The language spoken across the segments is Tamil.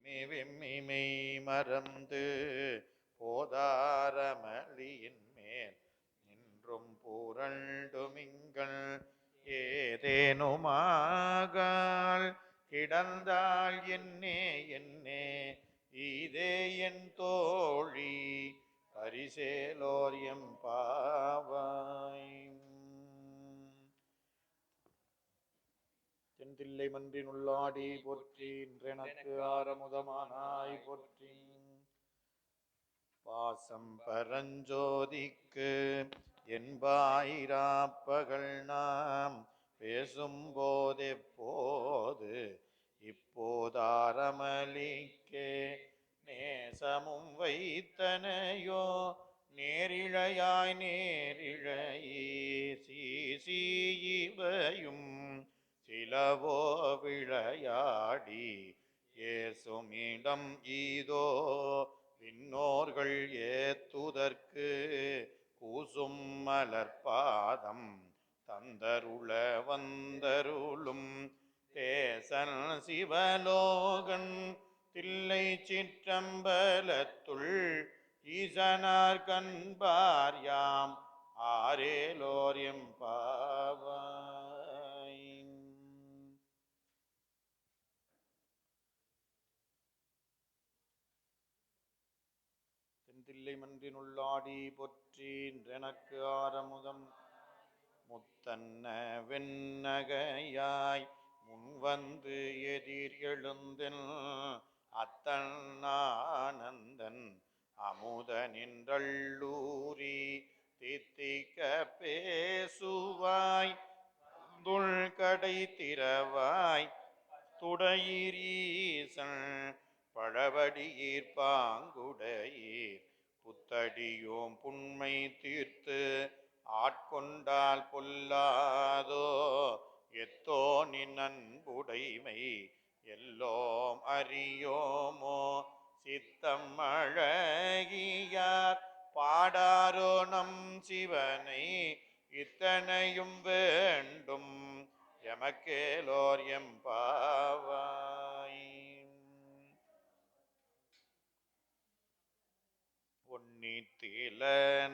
வெம்மிமை மறந்து போதாரமளியின் மேல் நின்றும் புரண்டுமிங்கள் ஏதேனுமாகால் கிடந்தால் என்னே என்னே இதே என் தோழி பரிசேலோர் எம்பாவாய். தென்தில்லை மன்றினுள்ளாடி போற்றி இன்றெனக்கு ஆரமுதமானாய் போற்றி. பாசம் பரஞ்சோதிக்கு என்பாயிராப்பகல் நாம் பேசும் போதெப்போது இப்போதாரமளிக்கே நேசமும் வைத்தனையோ நேரிழையாய் நேரிழையே சீசியிவையும் சிலவோ விளையாடி ஏசுமிடம் ஈதோ விண்ணோர்கள் ஏத்துதற்கு கூசும் மலர்பாதம் தந்தருள வந்தருளும் தேசன் சிவலோகன் தில்லை சிற்றம்பலத்துள் ஈசனார் கண்பார் யாம் ஆரேலோர் எம்பாவாய். தென்தில்லை மன்றினுள்ளாடி போற்றி இன்றெனக்கு ஆரமுதம் முத்தன்ன வெண்ணகையாய் முன்வந்து எதிர் எழுந்தன் அத்தன்னானந்தன் அமுத நின்றள்ளூரி தித்திக்க பேசுவாய் துள்கடை திறவாய் துடையீரீசன் பழவடியீர் பாங்குடையீர் புத்தடியோம் புண்மை தீர்த்து ஆட்கொண்டால் பொல்லாதோ எத்தோ நின் அன்புடைமை எல்லோம் அறியோமோ சித்தம் அழகியார் பாடாரோ நம் சிவனை இத்தனையும் வேண்டும் எமக்கேலோர் எம்பாவாய். ஒன்னித்தில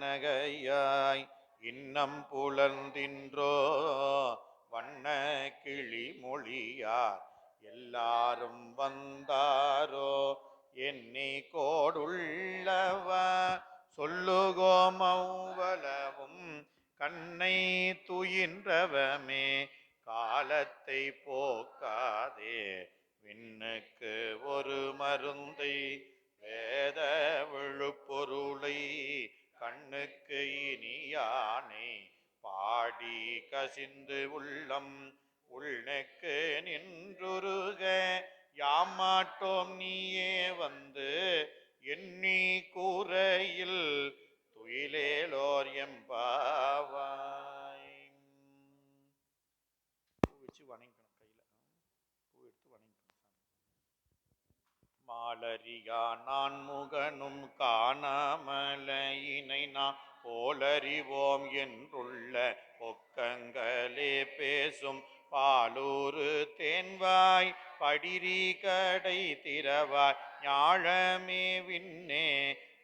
நகையாய் இன்னம் புலர்ந்தின்றோ வண்ண கிளி மொழியார் எல்லாரும் வந்தாரோ எண்ணி கோடுள்ளவா சொல்லுகோம் அவ்வளவும் கண்ணை துயின்றவமே காலத்தை போக்காதே விண்ணுக்கு ஒரு மருந்தை வேத விழுப்பொருளை கண்ணுக்கு இனியானை பாடி கசிந்து உள்ளம் உள்நெக்கு நின்றுருக யாமாட்டோம் நீயே வந்து எண்ணி கூரையில் துயிலேலோர் எம்பாவாய். பூ வச்சு வணங்கணும், கையில பூ எடுத்து வணங்கணும். மாலரியா நான் முகனும் காணாமலையினை நாம் போலறிவோம் என்றுள்ள பொக்கங்களே பேசும் பாலூரு தேன்வாய் படிரி கடை திறவாய் ஞாழமே விண்ணே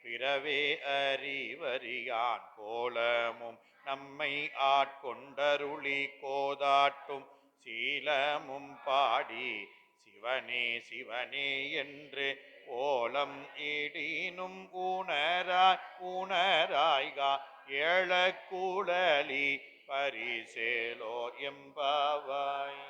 பிறவே அறிவறியான் கோலமும் நம்மை ஆட்கொண்டருளி கோதாட்டும் சீலமும் பாடி சிவனே சிவனே என்று ஓலம் இடினும் ஊனராய் ஊனராய்கா ஏழக்கூழலி பரிசேலோர் எம்பாவாய்.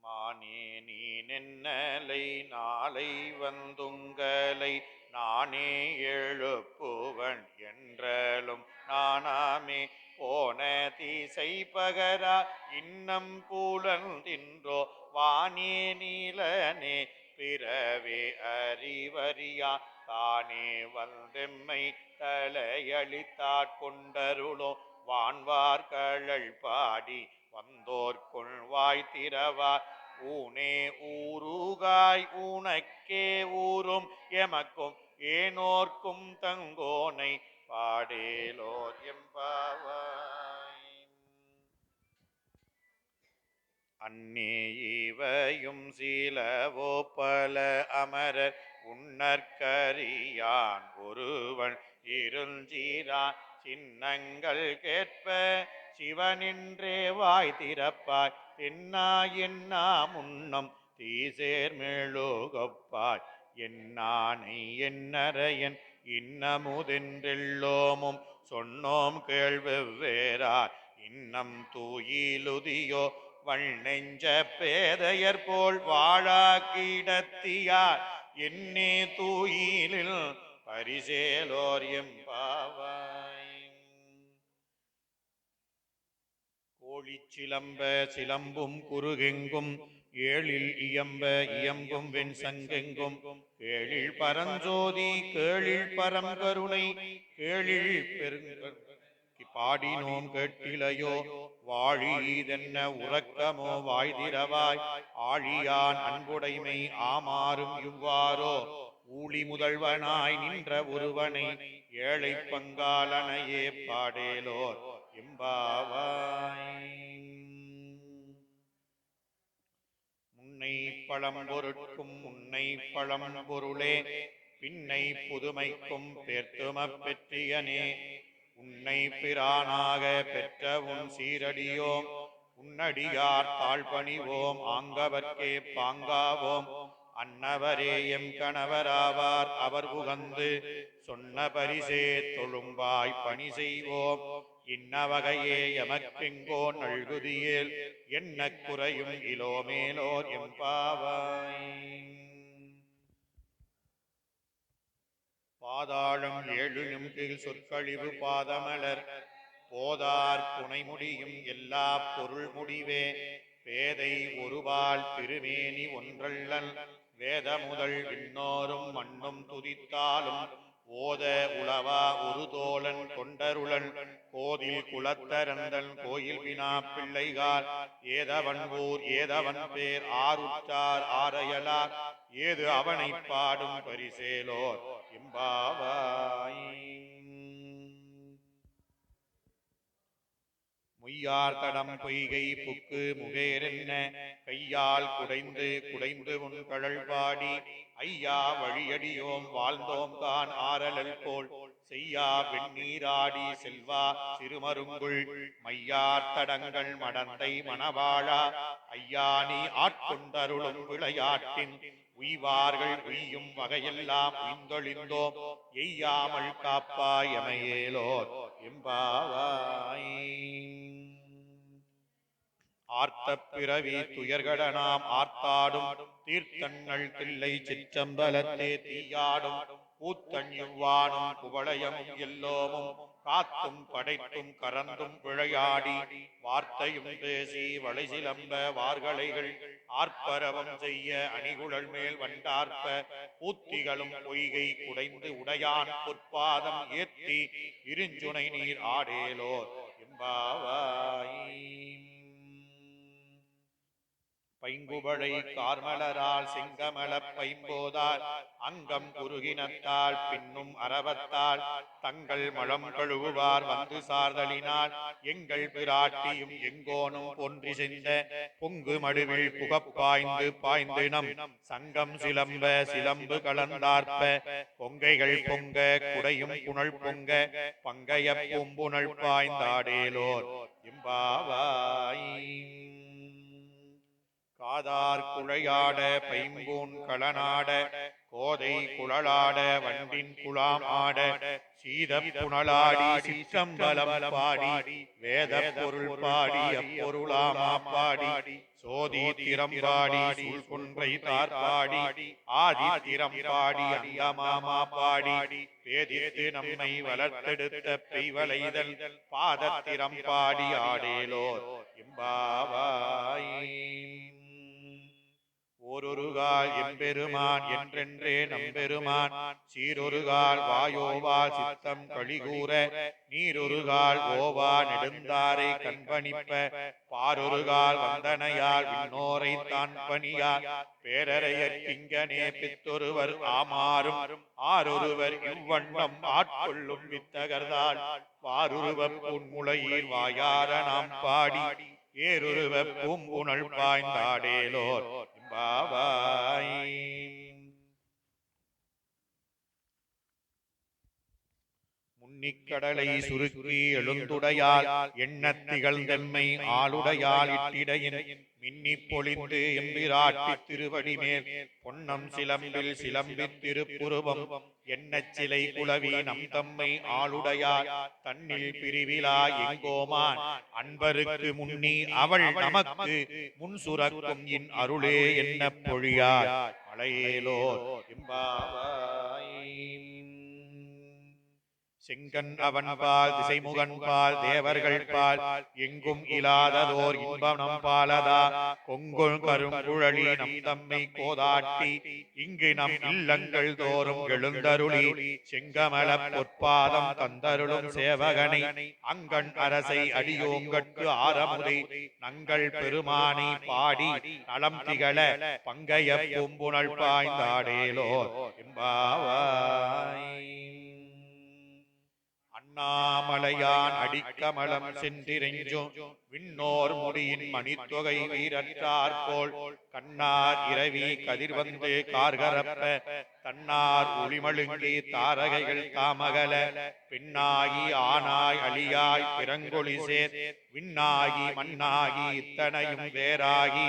மானே நீ நென்னலை நாளை வந்துங்களை நானே எழுப்புவன் என்றலும் நானாமே போன திசை பகரா இன்னம் புலர்ந்தின்றோ வானே நீலனே பிறவே அறிவறியா தானே வந்தெம்மை தலையளித்தாற் கொண்டருளோ வான்வார் கழல் பாடி வந்தோர்க்குள் வாய் திறவார் ஊனே ஊருகாய் ஊனக்கே ஊரும் எமக்கும் ஏனோர்க்கும் தங்கோனை பாடேலோர் எம்பாவாய். அன்னே இவையும் சிலவோ பல அமரர் உன்னற்கரியான் ஒருவன் இருஞ்சீரான் சின்னங்கள் கேட்ப சிவனின்றே வாய் திறப்பாய் தென்னா என்னா முன்னம் தீசேர் மெழுகொப்பாய் என்னானை என்னரையன் இன்னமுதென்றெல்லோமும் சொன்னோம் கேள்வெவ்வேறார் இன்னம் தூயிலுதியோ வள்நெஞ்ச பேதையர் போல் வாழா கிடத்தியார் என்னே தூயிலில் பரிசேலோர் எம்பாவாய். கோழி சிலம்ப சிலம்பும் குருகெங்கும் ஏழில் இயம்ப இயம்பும் வெண் சங்கெங்கும் கேளில் பரஞ்சோதி கேளில் பரங்கருணை கேளில் பெருங்க பாடினோம் கேட்டிலையோ வாழிதென்ன உறக்கமோ வாய்திரவாய் ஆழியான் அன்புடைமை ஆமாறும் இவ்வாறோ ஊழி முதல்வனாய் நின்ற ஒருவனை ஏழை பங்காலனையே பாடேலோர் எம்பாவாய். முன்னை பழம்பொருட்கும் முன்னை பழம்பொருளே பின்னை புதுமைக்கும் பேர்த்துமப் பெற்றியனே உன்னை பிரானாக பெற்ற உன் சீரடியோம் உன்னடியார் தாழ்பணிவோம் ஆங்கவர்க்கே பாங்காவோம் அன்னவரே எம் கணவராவார் அவர் புகந்து சொன்ன பரிசே தொழும்பாய் பணி செய்வோம் இன்னவகையே எமக்கெங்கோ நல்குதியேல் என்ன குறையும் இலோமேலோர் எம்பாவாய். பாதாளம் ஏழும் கீழ் சொற்கழிவு பாதமலர் போதார் புனைமுடியும் எல்லா பொருள் முடிவே பேதை ஒருபால் திருமேனி ஒன்றல்லல் வேத முதல் விண்ணோரும் மண்ணும் துதித்தாலும் ஓத உளவா ஒரு தோழன் கொண்டருளன் கோதில் குளத்தரந்தன் கோயில் வினா பிள்ளைகால் ஏதவன் ஊர் ஏதவன் பேர் ஆருற்றார் ஆரையலார் ஏது அவனை பாடும் பரிசேலோர் எம்பாவாய். முய்யார் தடம் பொய்கை புக்கு முகேரென்ன கையால் குடைந்து குடைந்து உன் கழல் பாடி ஐயா வழியடியோம் வாழ்ந்தோம் தான் ஆரலல் போல் செய்யா வெண்ணீராடி செல்வா சிறுமருங்குள் மையார் தடங்கள் மடந்தை மணவாழா ஐயானி ஆட்கொண்டருளும் விளையாட்டின் உய்வார்கள் உய்யும் வகையெல்லாம் உய்ந்தொழிந்தோம் எய்யாமல் காப்பாய் எமையேலோர் எம்பாவாய். ஆர்த்த பிறவி துயர்கடனாம் ஆர்த்தாடும் தீர்த்தங்கள் தில்லை சிற்றம்பலத்தே தீயாடும் பூத்தன் இவ்வானும் குவளையமும் எல்லோமும் காத்தும் படைத்தும் கறந்தும் விளையாடி வார்த்தையும் பேசி வளை சிலம்ப வார்களைகள் ஆர்ப்பரவம் செய்ய அணிகுழல் மேல் வண்டார்ப்ப பூத்திகளும் பொய்கை குடைந்து உடையான் பொற்பாதம் ஏத்தி இருஞ்சுனை நீர் ஆடேலோர் எம்பாவாய். பைங்குபழை கார்மலரால் செங்கமலப் பைம்போதால் அங்கம் குறுகினத்தால் பின்னும் அரவத்தால் தங்கள் மலம் கழுவுவார் வந்து சார்தலினால் எங்கள் பிராட்டியும் எங்கோனும் பொன்றி சென்ற பொங்கு மடுவில் புகப்பாய்ந்து பாய்ந்து நம் சங்கம் சிலம்ப சிலம்பு கலந்தார்ப்ப பொங்கைகள் பொங்க குடையும் புனல் பொங்க பங்கைய பூம்புணல் பாய்ந்தாடேலோர் எம்பாவாய். காதார் குழையாட பைம்பூன் களனாட கோதை குழலாட வண்டின் குலாம் ஆட சீத புனலாடி சிற்றம்பலம் பாடி வேத பொருள் பாடி அப்பொருளாமா பாடி சோதி திறம்பாடி சூழ்கொன்றை தார்பாடி ஆதி திறம்பாடி அங்கமாமா பாடி பேதித்து நம்மை வளர்த்தெடுத்த பெய்வளைதல் பாதத்திறம் பாடி ஆடேலோர் எம்பாவாய். ஓரொருகால் எம்பெருமான் என்றென்றே நம்பெருமான் சீரொருகால் வாயோவால் சித்தம் கழிகூற நீரொருகால் ஓவா நெடுந்தாரை கண்பணிப்ப பாரொருகால் வந்தனையால் விண்ணோரை தான் பணியார் பேரறையர் கிங்கனே பித்தொருவர் ஆமாறும் ஆரொருவர் இவ்வண்ணம் ஆட்கொள்ளும் வித்தகர்தால் வாருருவ பொன்முளையீர் வாயார நாம் பாடி ஏருருவ பூம்புணல் பாய்ந்தாடேலோர் எம்பாவாய். முன்னிக்கடலை சுருக்கி எழுந்துடையால் எண்ணத் திகழ்ந்தெம்மை ஆளுடையால் இட்டிடையின் மின்னி பொழிந்து எம்பிராட்டி திருவடி மேல் பொன்னம் சிலம்பில் சிலம்பித் திருப்புருவம் எண்ணச் சிலை குளவி நம் தம்மை ஆளுடையார் தன்னில் பிரிவிலா எங்கோமான் அன்பருக்கு முன்னி அவள் நமக்கு முன் சுரக்கும் இன் அருளே என்ன பொழியார் மலையேலோர் எம்பாவாய். செங்கன் அவன்பால் திசைமுகன்பால் தேவர்கள் பால் எங்கும் இலாததோர் இன்பம் நம்பாலதா கொங்கொள் கருங்குழலி நம் தம்மை கோதாட்டி இங்கு நம் இல்லங்கள் தோறும் எழுந்தருளி செங்கமல பொற்பாதம் தந்தருளும் சேவகனை அங்கண் அரசை அடியோங்கட்கு ஆரமுதை நங்கள் பெருமானை பாடி நலம் திகழ பங்கைய பூம்புணல் பாய்ந்தாடேலோர் எம்பாவாய். அண்ணாமலையான் அடிக்கமலம் சென்றிரெஞ்சும் விண்ணோர் முடியின் மணித்தொகை வீரற்றார்போல் கண்ணார் இரவி கதிர்வந்து கார்கரப்ப தன்னார் ஒளிமழுங்கி தாரகைகள் தாமகல பெண்ணாகி ஆனாய் அழியாய் பிறங்கொழி சேர் விண்ணாகி மண்ணாகி இத்தனையும் வேறாகி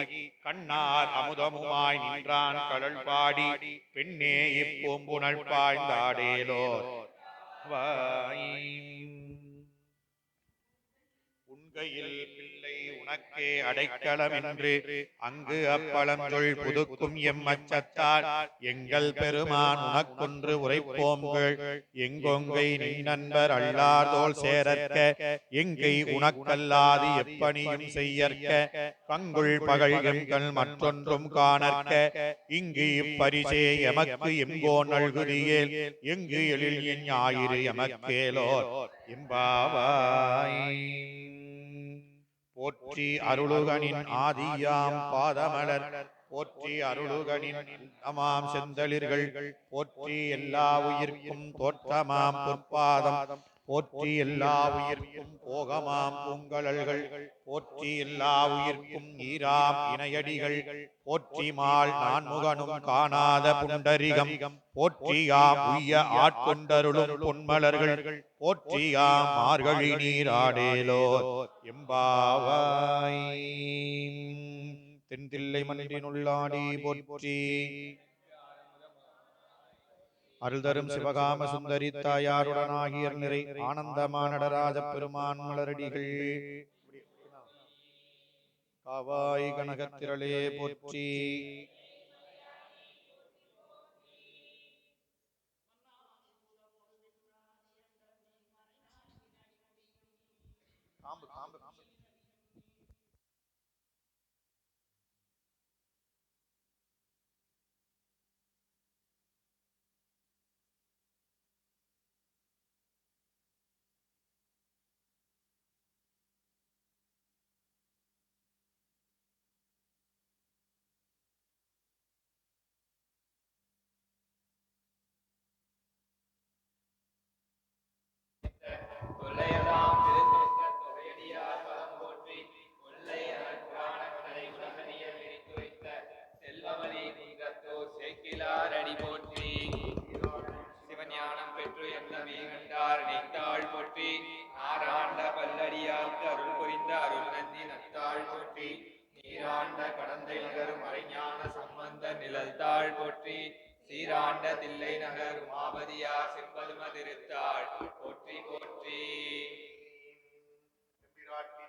கண்ணார் அமுதமுமாய் நின்றான் கடல் பாடி பெண்ணே இப்பூம்புணல் பாய்ந்தாடேலோர் உண்கையில் பிள்ளை உனக்கே அடைக்கலம் என்று அங்கு அப்பழஞ்சொல் புதுக்கும் எம்மச்சத்தால் எங்கள் பெருமான் உனக்கொன்று உரைப்போம்கள் எங்கொங்கை நீ நண்பர் அல்லாதோல் சேரற்க எங்கை உனக்கல்லாது எப்பணியும் செய்யற்க பங்குள் பகல் எங்கள் மற்றொன்றும் காணற்க இங்கு இப்பரிசே எமக்கு எங்கோ நல்குதியேல் எங்கு எழில் என் ஞாயிறு எமக்கேலோர் எம்பாவாய். போற்றி அருளுகனின் ஆதியாம் பாதமலர் போற்றி அருளுகனின் அமாம் செந்தளிர்கள் போற்றி எல்லா உயிர்க்கும் தோற்றமாம் பொற்பாதம் போற்றி எல்லா உயிர்க்கும் போகமாம் பூங்கழல்கள் போற்றி எல்லா உயிர்க்கும் ஈராம் இணையடிகள் போற்றி மால் நான்முகனும் காணாத புண்டரிகம் போற்றியாம் உய்ய ஆட்கொண்டருளும் பொன்மலர்கள் போற்றியாம் மார்கழி நீராடேலோர் எம்பாவாய். தென்தில்லை மன்றினுள்ளாடி போற்றி அருள்தரும் சிவகாம சுந்தரி தாயாருடனாகியர் நிறை ஆனந்தமான நடராஜ பெருமான் மலரடிகள் காவாய் கனகத்திரளே போற்றி. சீராண்ட தில்லை நகர் உமாபதியார் செம்பதும திருத்தாள் போற்றி போற்றி.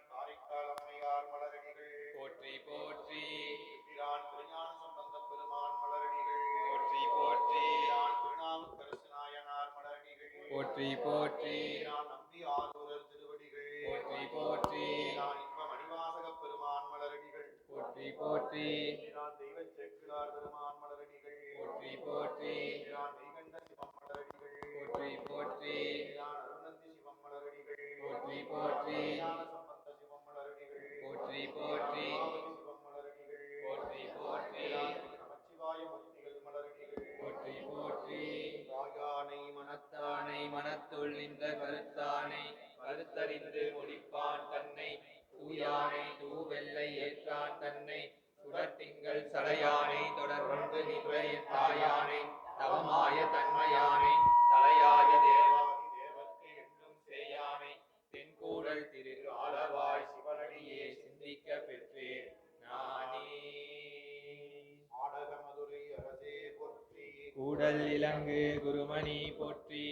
காரைக்கால் அம்மையார் மலரடிகள் போற்றி போற்றி. திருஞான சம்பந்த பெருமான் மலரடிகள் போற்றி போற்றி. திருநாவுக்கரசு நாயனார் மலரடிகள் போற்றி போற்றி. நம்பி ஆரூரர் திருவடிகள் போற்றி போற்றி. இன்ப மணிவாசக பெருமான் மலரடிகள் போற்றி போற்றி. தெய்வ செக்கிலார் பெருமான் மலரடிகள் போற்றி போற்றி. மெய்கண்ட சிவம் மலரடிகள் போற்றி போற்றி. அருணந்தி சிவம் மலரடிகள் போற்றி போற்றி. சம்பந்த சிவம் மலரடிகள் போற்றி போற்றி. சிவம் மலரடிகள் போற்றி போற்றி. நமச்சிவாய மூர்த்திகள் மலரடிகள் போற்றி போற்றி. வாயானை மனத்தானை மனத்துள் இந்த கருத்தானை கருத்தறிந்து முடிப்பான் தன்னை தூயானை தூவ தலையானை தொடர்ந்து நின்ற என் தாயானை தவமாய தன்மையானை தலையாய தேவாதி தேவர்க்கு என்றும் சேயானை தென்கூடல் திரு ஆளவாய் சிவனடியே சிந்திக்க பெற்றேன் நானே. ஆடக மதுரை அரசே போற்றி. கூடல் இலங்கு குருமணி போற்றி.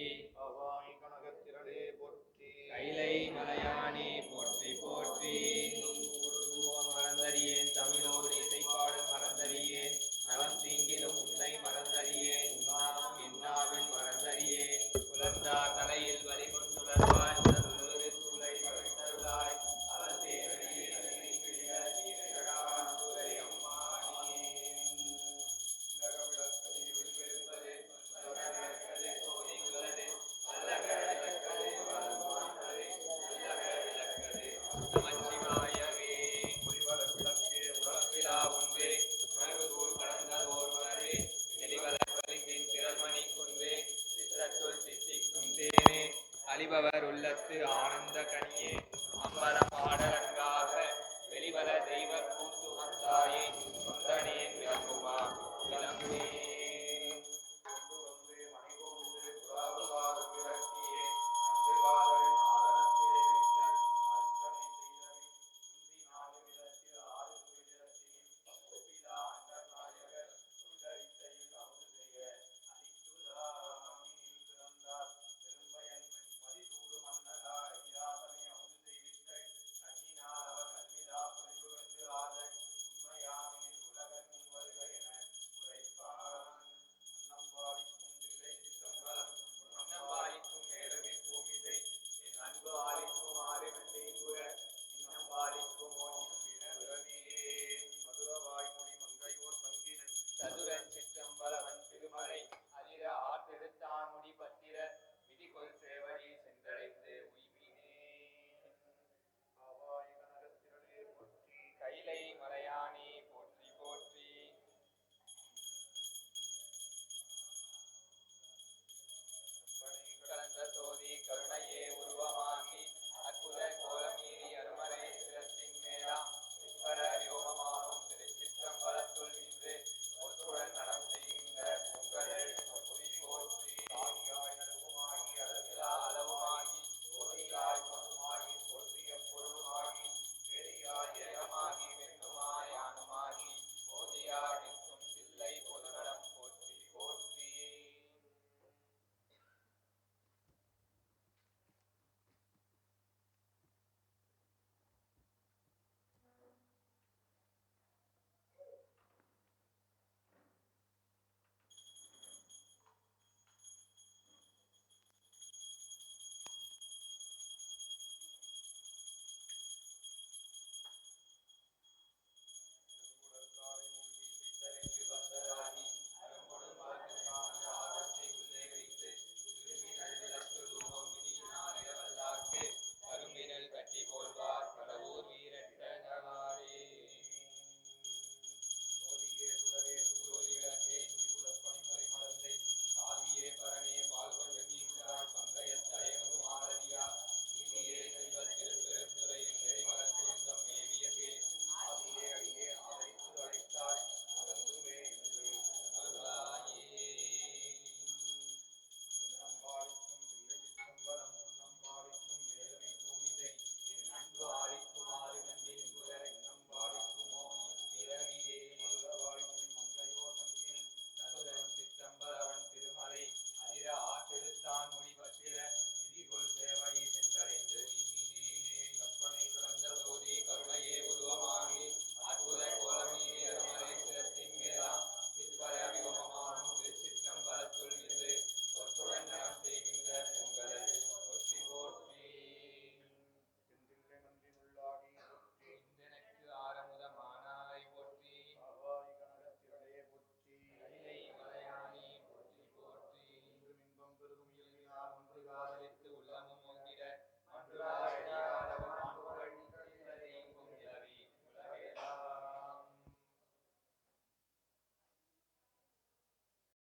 அவாய் கனகத்திரளே போற்றி. கைலை மலையானே போற்றி போற்றி. மறந்தறியேன் தமிழோடு இசைப்பாடு மறந்தறியேன் நலம் தீங்கிலும் உன்னை மறந்தறியேன் உன்னாமம் என்னாவில் மறந்தறியேன் புலர்ந்தா தலையில் வலிகொண்டுணர்வாய் உடலுரு சூளை வளர்த்தருளாய் அவசேவடியே அழிபவர் உள்ளத்து ஆனந்த கனியே அம்பலம் ஆடலங்காக வெளிவர தெய்வ கூத்து வந்தாயே.